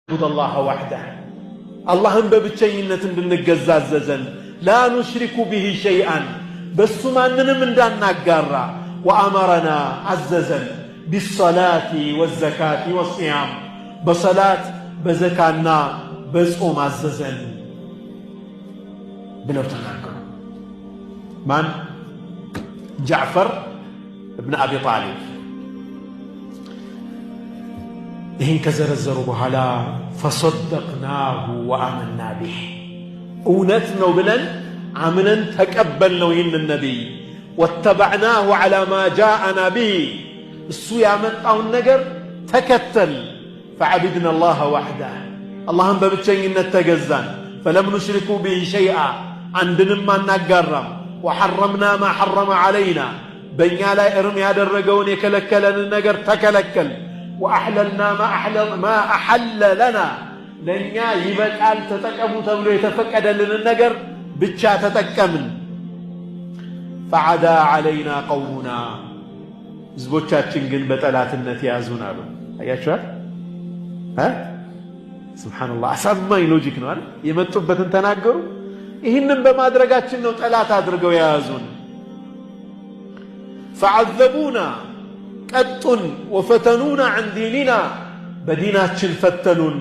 الله وحده اللهم ببچينت እንድንገዛዘዘን لا نشرك به شيئا በሱ ማንንም እንዳናጋራ وأمرنا عززا بالصلاة والزكاة والصيام بصلاة بزكانا بصوم عززا بلو تناكر من جعفر ابن أبي طالب إهن كزرزروا بحلا فصدقناه وآمنا به أونتنا وبلن عمنا تقبلنا وإن النبي واتبعناه على ما جاءنا به السويا من أو النجر تكتل فعبدنا الله وحده اللهم ببتشين التجزان فلم نشركوا به شيئا عندنا ما نقرم وحرمنا ما حرم علينا بينا لا إرمي هذا الرجون يكلكلن النجر تكلكل وأحللنا ما أحل لنا لنيا يبقى تتكمو تبلو يتفقد لنا النجر بتشا تتكمن فعدا علينا قومنا زبوچاችን ግን በጠላትነት ያዙን አሉ አያችኋል ሱብሃንአላህ አሳማኝ ሎጂክ ነው አይደል የመጡበትን ተናገሩ ይህንን በማድረጋችን ነው ጠላት አድርገው ያዙን فعذبونا قطن وفتنونا عن ديننا بديناችን ፈተኑን